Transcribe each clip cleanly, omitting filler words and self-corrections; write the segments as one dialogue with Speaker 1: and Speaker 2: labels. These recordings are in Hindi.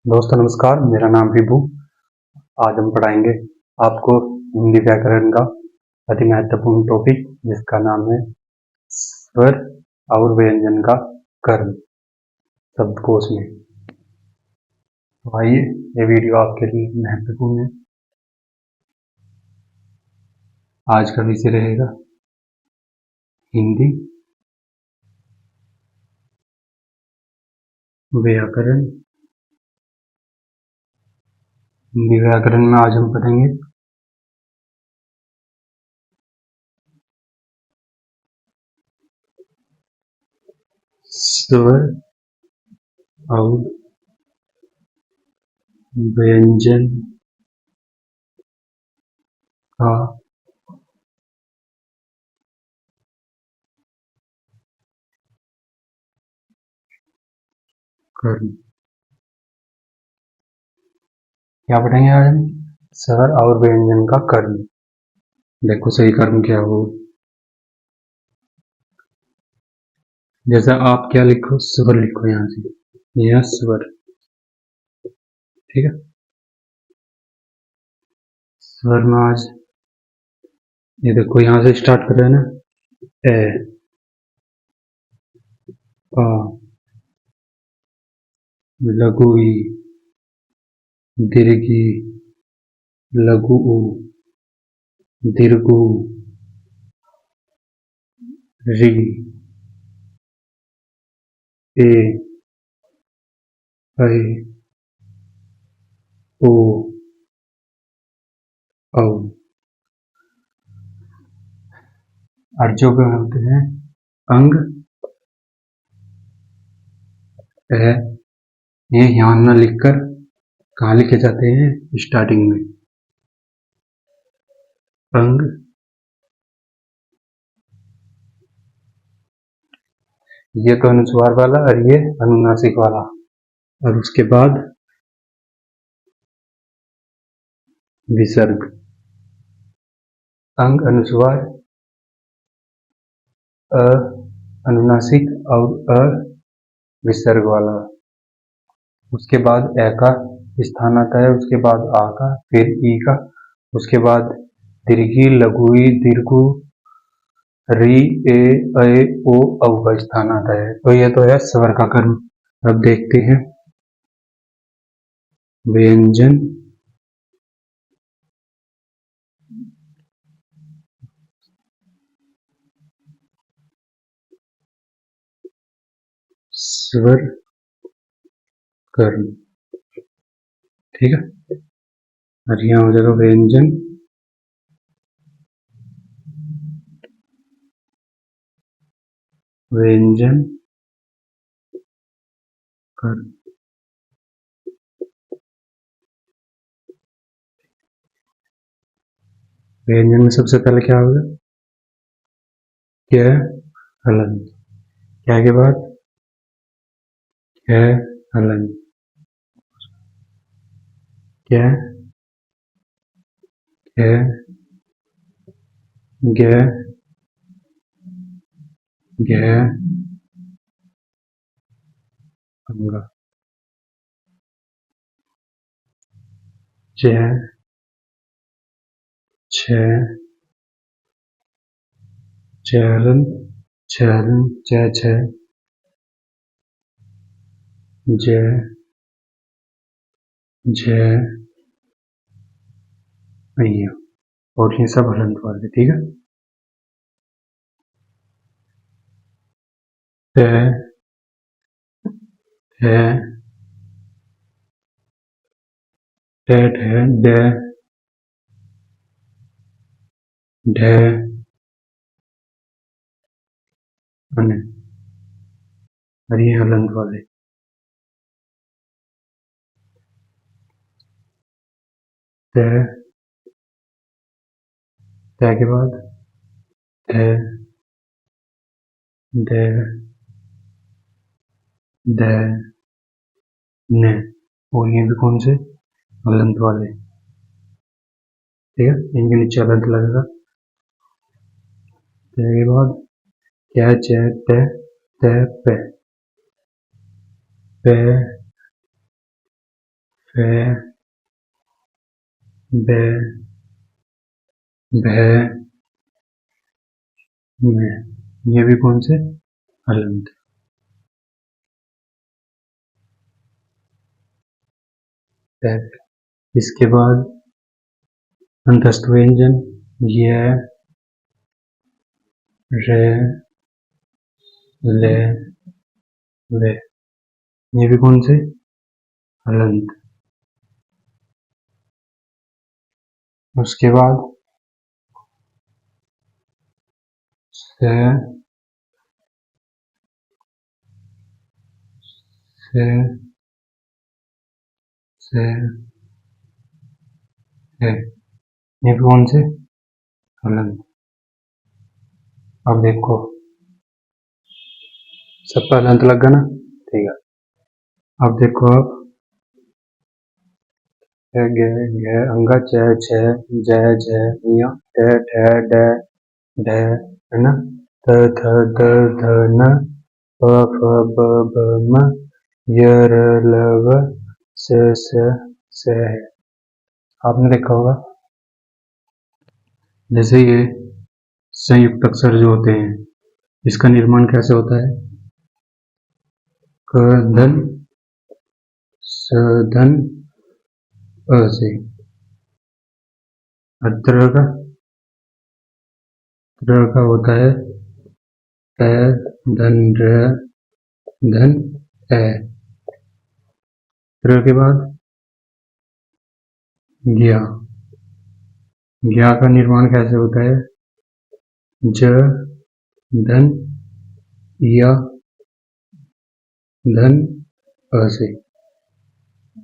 Speaker 1: दोस्तों नमस्कार, मेरा नाम विभू। आज हम पढ़ाएंगे आपको हिंदी व्याकरण का अति महत्वपूर्ण टॉपिक जिसका नाम है स्वर और व्यंजन का कर्म शब्दकोश में। तो आइए, ये वीडियो आपके लिए महत्वपूर्ण है। आज का विषय रहेगा हिंदी व्याकरण। हिंदी व्याकरण में आज हम पढ़ेंगे स्वर और व्यंजन का कर्म। क्या पढ़ेंगे आज हम? स्वर और व्यंजन का कर्म। देखो सही कर्म क्या हो। जैसा आप क्या लिखो, स्वर लिखो। यहाँ से यह स्वर, ठीक है। स्वर में आज ये देखो, यहाँ से स्टार्ट कर रहे हैं ना। ए, आ, लघु ई, दीर्घ ई, लघु उ, दीर्घ उ, री, ए, ऐ, ओ, औ। और जो भी होते हैं अंग है, ये यहाँ न लिखकर कहाँ लिखे जाते हैं? स्टार्टिंग में अंग, ये तो अनुस्वार वाला और ये अनुनासिक वाला। और उसके बाद विसर्ग। अंग, अनुस्वार, अ अनुनासिक और अ विसर्ग वाला। उसके बाद ए का स्थान आता है, उसके बाद आ का, फिर ई का, उसके बाद दीर्घी, लघुई, दीर्घु, री, ए, ऐ, ओ, औ का स्थान आता है। तो ये तो है स्वर का कर्म। अब देखते हैं व्यंजन स्वर कर्म, ठीक है। और यहाँ हो जाएगा व्यंजन व्यंजन कर्म। व्यंजन में सबसे पहले क्या होगा? क्या? हलन। क्या के बाद क्या? हलन। क्या? क्या? ग, ग, अंगा। च, छ, चलन, चलन, च, छ, ज, झ, अय्या। और ये सब हलंत वाले, ठीक है। त, ठ, ठ, ड, ढ, अन। और ये हलंत वाले। त, त के बाद थ, द, द, न। और ये भी कौन से? हलंत वाले, ठीक है। इनके नीचे हलंत लगेगा। के बाद क्या? च, ट, त, प, प, फे, बे, भे, में। ये भी कौन से हलंत। इसके बाद अंतस्थ व्यंजन ये, रे, ले, वे। ये भी कौन से हलंत। उसके बाद से, से, से, है। ये भी कौन से हलंत। अब देखो सब पर हलंत लग गया ना, ठीक है। अब देखो अब गे, गे, अंगा, च, छ, ज, झ, ञ, ट, ठ, ड, ढ, है ना। त, थ, द, ध, न, प, फ, ब, भ, म, य, र, ल, व, स, है। आपने देखा होगा जैसे ये संयुक्त अक्षर जो होते हैं इसका निर्माण कैसे होता है। क, धन, स, धन, अ से। त्र का होता है ट, धन, र, धन, ए। त्र के बाद ज्ञा। ज्ञा का निर्माण कैसे होता है। ज, धन, या, धन, अ से।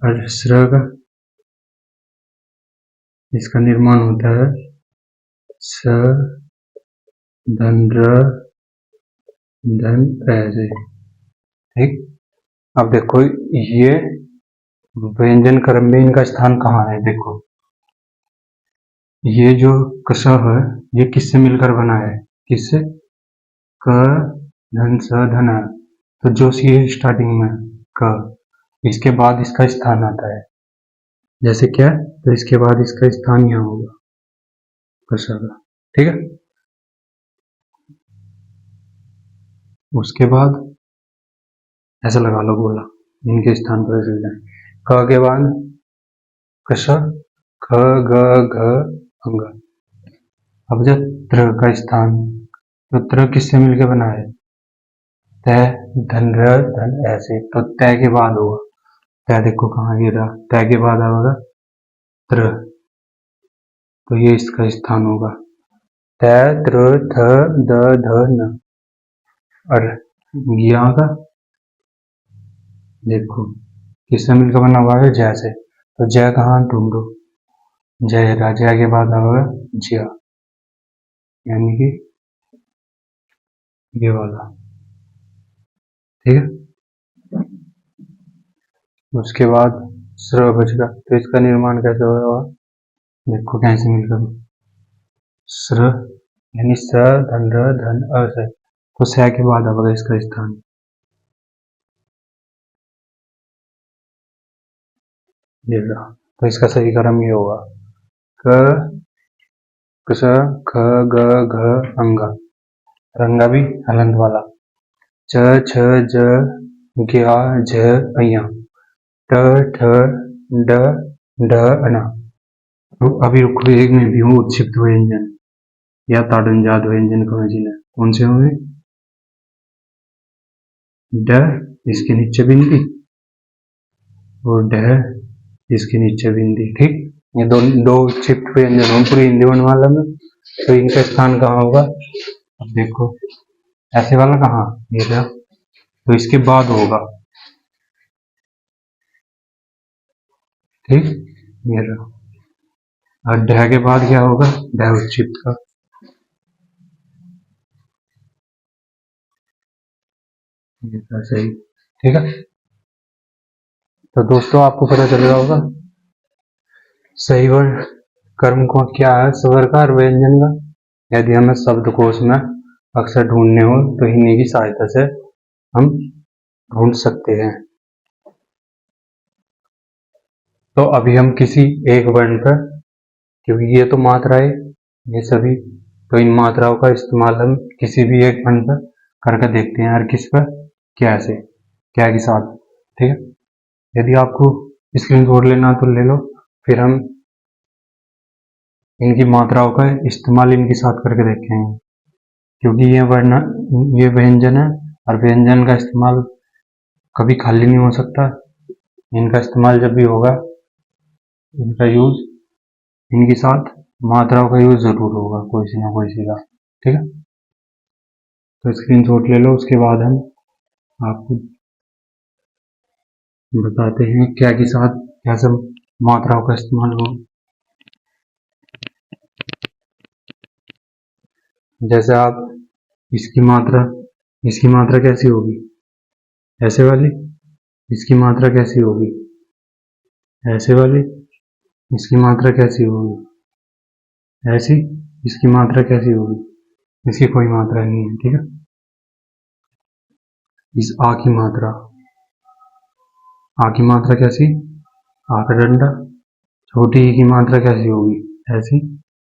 Speaker 1: और स्र का इसका निर्माण होता है स, धन, र, धन, ए से। ठीक। अब देखो ये व्यंजन क्रम में इनका स्थान कहाँ है। देखो ये जो कस है ये किससे मिलकर बना है। किससे। क, धन, स, धन, अ। तो जो सी है स्टार्टिंग में क, इसके बाद इसका स्थान आता है जैसे क्या, तो इसके बाद इसका स्थान यहाँ होगा कस का। ठीक है। उसके बाद ऐसा लगा लो बोला इनके स्थान पर चल जाए। क के बाद कस, ख, ग, घ, अंग। अब जब त्र का स्थान, तो त्र किससे मिलकर बना है। त, धन, र, धन, ऐसे। तो तय के बाद होगा तय। देखो कहाँ गिरा, तय के बाद आएगा त्र, तो ये इसका स्थान होगा त, त्र, थ, द, ध, न। और ज्ञा का देखो किससे मिलकर बना हुआ है, जय से। तो जय कहाँ ढूंढो, जय रा, जय के बाद आएगा ज्या, यानी कि ये वाला। ठीक है। उसके बाद स्र बचेगा, तो इसका निर्माण कैसे होगा। देखो कैसे मिलकर स्र, यानी स, धन, र, धन, अ से। तो स के बाद आएगा इसका स्थान। ये रहा, तो इसका सही क्रम ये होगा क, कस, ख, ग, घ, अंगा। रंगा भी हलंत वाला। च, छ, ज, ज्ञा, झ, अया। ट, ठ, ड, ढ, अना। तो अभी रुको एक में भी हूँ उत्क्षिप्त व्यंजन या ताड़नजात व्यंजन कौन से होंगे। ड इसके नीचे बिंदी और ढ इसके नीचे बिंदी। ठीक। ये दो उत्क्षिप्त व्यंजन हो पूरी हिंदी वर्णमाला में। तो इनका स्थान कहाँ होगा। अब देखो ऐसे वाला कहाँ, ये रहा, तो इसके बाद होगा। ठीक। ये रहा, और ढ के बाद क्या होगा, ढ उत्क्षिप्त का। ये था सही। ठीक है। तो दोस्तों आपको पता चल रहा होगा सही वर्ण कर्म को क्या है, स्वर का और व्यंजन का। यदि हमें शब्दकोश में अक्षर ढूंढने हो तो इन्हीं की सहायता से हम ढूंढ सकते हैं। तो अभी हम किसी एक वर्ण पर, क्योंकि ये तो मात्रा है ये सभी, तो इन मात्राओं का इस्तेमाल हम किसी भी एक वर्ण पर करके देखते हैं। और किस पर? क्या से, क्या के साथ। ठीक है, यदि आपको स्क्रीनशॉट लेना तो ले लो, फिर हम इनकी मात्राओं का इस्तेमाल इनके साथ करके देखेंगे। क्योंकि ये वर्ण, ये व्यंजन है, और व्यंजन का इस्तेमाल कभी खाली नहीं हो सकता। इनका इस्तेमाल जब भी होगा, इनका यूज, इनके साथ मात्राओं का यूज जरूर होगा कोई सी ना कोई सी का। ठीक है, तो स्क्रीनशॉट ले लो, उसके बाद हम आपको बताते हैं क्या के साथ कैसे मात्राओं का इस्तेमाल होगा। जैसे आप इसकी मात्रा कैसी होगी? ऐसे वाली। इसकी मात्रा कैसी होगी? ऐसे वाली। इसकी मात्रा कैसी होगी? ऐसी। इसकी मात्रा कैसी होगी? इसकी कोई मात्रा नहीं है। ठीक है, इस आ की मात्रा कैसी? आ का डंडा। छोटी ई की मात्रा कैसी होगी? ऐसी।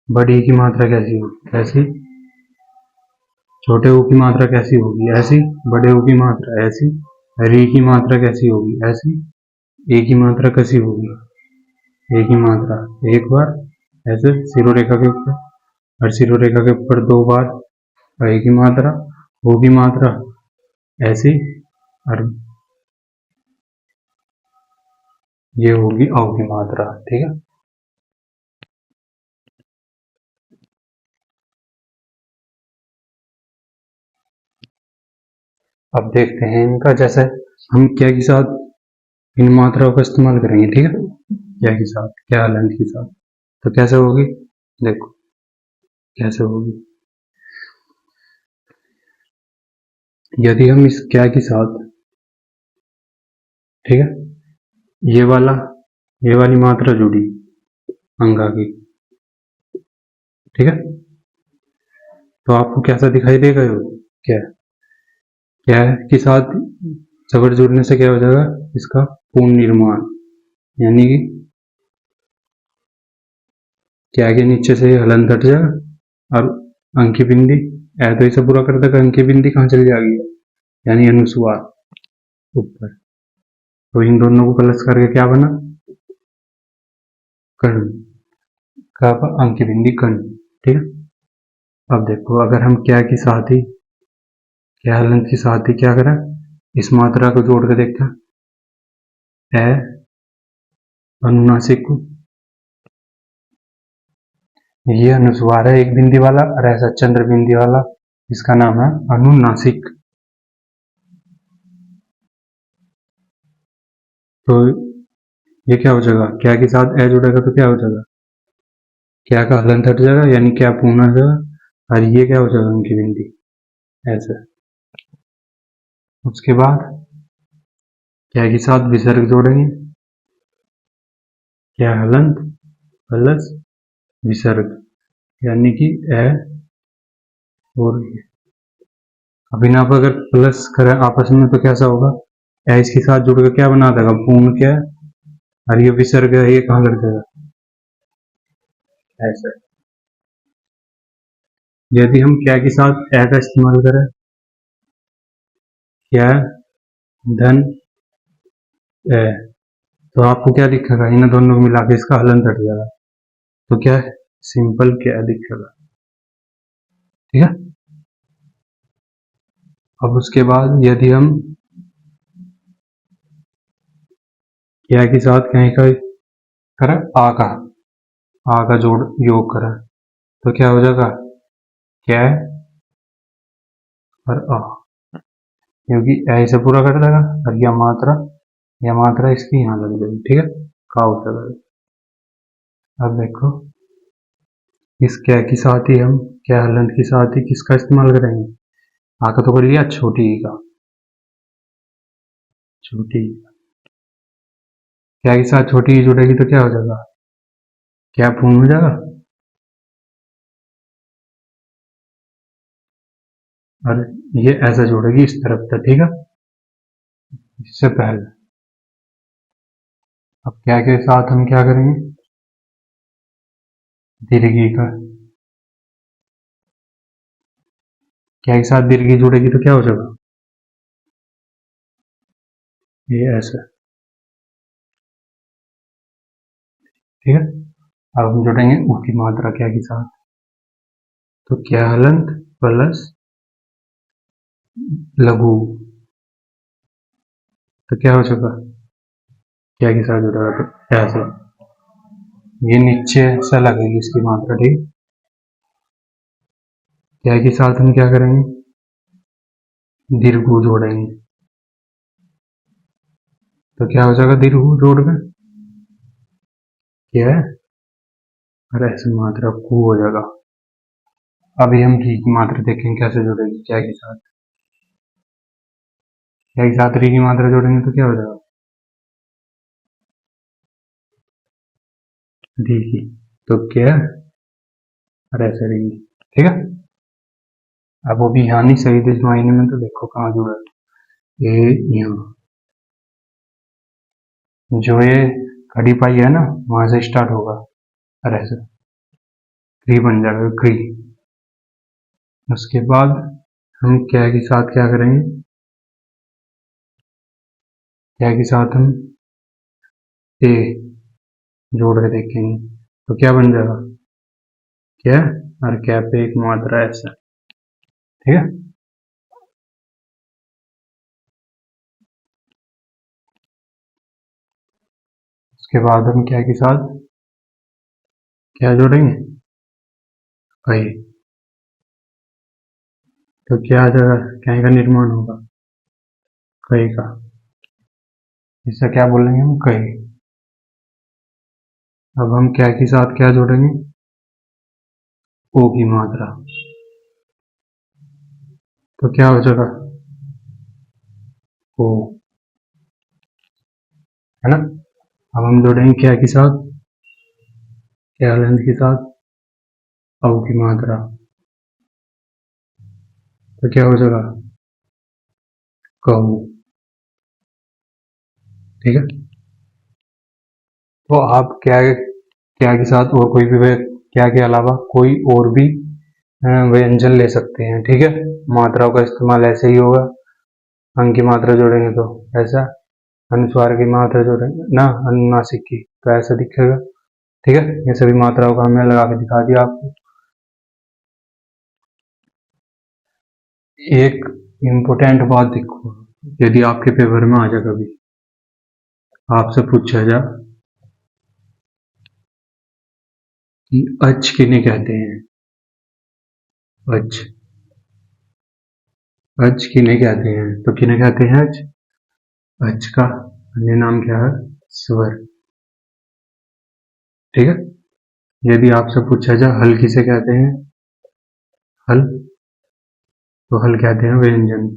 Speaker 1: बड़ी ई की मात्रा कैसी होगी? ऐसी। छोटे ऊ की मात्रा कैसी होगी? ऐसी। बड़े ऊ की मात्रा ऐसी। री की मात्रा कैसी होगी? ऐसी। ए की मात्रा कैसी होगी? ए की मात्रा एक बार ऐसे सिरो रेखा के ऊपर, और सिरो रेखा के ऊपर दो बार ए की मात्रा, ओ की मात्रा ऐसी, और ये होगी औ की मात्रा। ठीक है, अब देखते हैं इनका, जैसे हम क्या के साथ इन मात्राओं का इस्तेमाल करेंगे। ठीक है, क्या के साथ, क्या हलंत के साथ, तो कैसे होगी? देखो कैसे होगी। यदि हम इस क्या के साथ, ठीक है, ये वाली मात्रा जुड़ी अंगा की, ठीक है, तो आपको कैसा दिखाई देगा? ये क्या क्या के साथ जबर जुड़ने से क्या हो जाएगा? इसका पूर्ण निर्माण, यानी कि क्या के नीचे से हलन हट जाएगा, और अंकी बिंदी ऐ तो इसे पूरा कर देगा, अंकी बिंदी कहाँ चली जाएगी? यानी अनुस्वार ऊपर। तो इन दोनों को प्लस करके क्या बना? कर्ण। क्या? अंकी बिंदी कर्ण। ठीक है, अब देखो, अगर हम क्या के साथ ही, क्या हलंत के साथ ही क्या करें, इस मात्रा को जोड़ के देखा, ए अनुनासिक को, ये अनुस्वार है एक बिंदी वाला, और ऐसा चंद्र बिंदी वाला, इसका नाम है अनुनासिक। तो ये क्या हो जाएगा? क्या के साथ ए जुड़ेगा तो क्या हो जाएगा? क्या का हलंत हट जाएगा, यानी क्या पूर्ण हो जाएगा, और ये क्या हो जाएगा? उनकी बिंदी ऐसे। उसके बाद क्या के साथ विसर्ग जोड़ेंगे, क्या हलंत प्लस विसर्ग, यानी कि ए और ये। अब इन्हें आप अगर प्लस करें आपस में तो कैसा होगा? ए इसके साथ जुड़कर क्या बना देगा? पूर्ण क्या है, और ये विसर्ग है, ये कहाँ लग जाएगा? ऐसे। यदि हम क्या के साथ ए का इस्तेमाल करें, क्या धन ए, तो आपको क्या दिखेगा? इन दोनों को मिला के इसका हलन हट जाएगा, तो क्या है? सिंपल क्या दिखेगा। ठीक है, अब उसके बाद यदि हम क्या के साथ कहीं का करें, आ का जोड़ योग करें, तो क्या हो जाएगा? क्या है और आ, क्योंकि ए से पूरा कर देगा, और यह मात्रा इसकी यहाँ लग जाएगी। ठीक है, का हो जाएगा। अब देखो, इस क्या के साथ ही हम, क्या हलंत के साथ ही किसका इस्तेमाल करेंगे? आ का तो कर लिया, छोटी ई का, छोटी क्या के साथ छोटी ई जुड़ेगी तो क्या हो जाएगा? क्या पूर्ण हो जाएगा, और ये ऐसा जोड़ेगी इस तरफ से। ठीक है, इससे पहले अब क्या के साथ हम क्या करेंगे, दीर्घी का, क्या के साथ दीर्घी जुड़ेगी तो क्या हो जाएगा, ये ऐसा। ठीक है, अब हम जोड़ेंगे उ की मात्रा क्या के साथ, तो क्या हलंत प्लस लघु, तो क्या हो जाएगा, क्या के साथ जुड़ेगा तो ऐसे, ये नीचे से लगेगी इसकी मात्रा। ठीक, क्या के साथ हम क्या करेंगे, दीर्घु जोड़ेंगे, तो क्या हो जाएगा, दीर्घु जोड़ में क्या है, अरे ऐसे मात्रा कु हो जाएगा। अभी हम री की मात्रा देखेंगे कैसे जोड़ेगी, क्या के साथ, क्या के साथ री की मात्रा जोड़ेंगे तो क्या हो जाएगा, री की, तो क्या, अरे ऐसे री। ठीक है, अब वो भी यहाँ नहीं सही थे इस मायने में, तो देखो कहाँ जुड़ा है, ये यहाँ जो ये खड़ी पाई है ना, वहां से स्टार्ट होगा, अरे ऐसे क्री बन जाएगा, क्री। उसके बाद हम क्या के साथ क्या करेंगे, क्या के साथ हम ए जोड़ के देखेंगे तो क्या बन जाएगा, क्या, और क्या पे एक मात्रा ऐसा। ठीक है, उसके बाद हम क्या के साथ क्या जोड़ेंगे, कई, तो क्या आ जाएगा, क्या का निर्माण होगा, कई का, इससे क्या बोलेंगे हम, कई। अब हम क्या के साथ क्या जोड़ेंगे, ओ की मात्रा, तो क्या हो जाएगा, ओ, है ना। अब हम जोड़ेंगे क्या के साथ, क्या लेंथ के साथ, औ की मात्रा, तो क्या हो जाएगा, कहू। ठीक है, तो आप क्या क्या के साथ और कोई भी क्या के अलावा कोई और भी व्यंजन ले सकते हैं। ठीक है, मात्राओं का इस्तेमाल ऐसे ही होगा, अंग की मात्रा जोड़ेंगे तो ऐसा, अनुस्वार की मात्रा जोड़ेंगे ना, अनुनासिक की तो ऐसा दिखेगा। ठीक है, ये सभी मात्राओं का हमने लगा के दिखा दिया आपको। एक इम्पोर्टेंट बात देखो, यदि आपके पेपर में आ जाए कभी, आपसे पूछा जाए कि अच किन्हें कहते हैं, अच, अच किन्हें कहते हैं, तो किन्हें कहते हैं अच, अच का अन्य नाम क्या है, स्वर। ठीक है, यदि आपसे पूछा जाए हल किसे कहते हैं, हल, तो हल कहते हैं व्यंजन।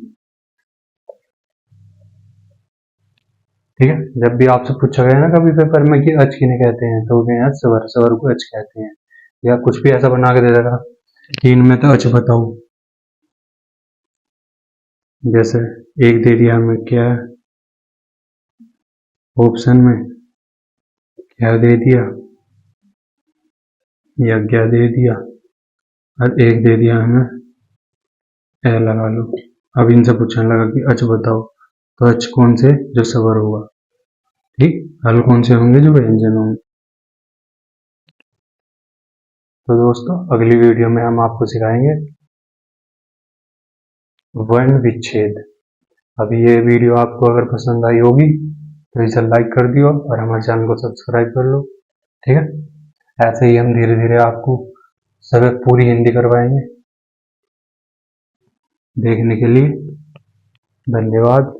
Speaker 1: ठीक है, जब भी आपसे पूछा गया ना कभी पेपर में कि अच किन्हें कहते हैं, तो वो स्वर, स्वर को अच कहते हैं। या कुछ भी ऐसा बना के दे देगा कि इनमें तो अच बताओ, जैसे एक दे दिया हमें क्या, ऑप्शन में क्या दे दिया, यज्ञ दे दिया, और एक दे दिया हमें ए लगा लो। अब इनसे पूछने लगा कि अच बताओ, तो अच कौन से, जो स्वर होगा। ठीक, हल कौन से होंगे, जो व्यंजन होंगे। तो दोस्तों अगली वीडियो में हम आपको सिखाएंगे वर्ण विच्छेद। अभी ये वीडियो आपको अगर पसंद आई होगी तो इसे लाइक कर दियो और हमारे चैनल को सब्सक्राइब कर लो। ठीक है, ऐसे ही हम धीरे धीरे आपको सब पूरी हिंदी करवाएंगे। देखने के लिए धन्यवाद।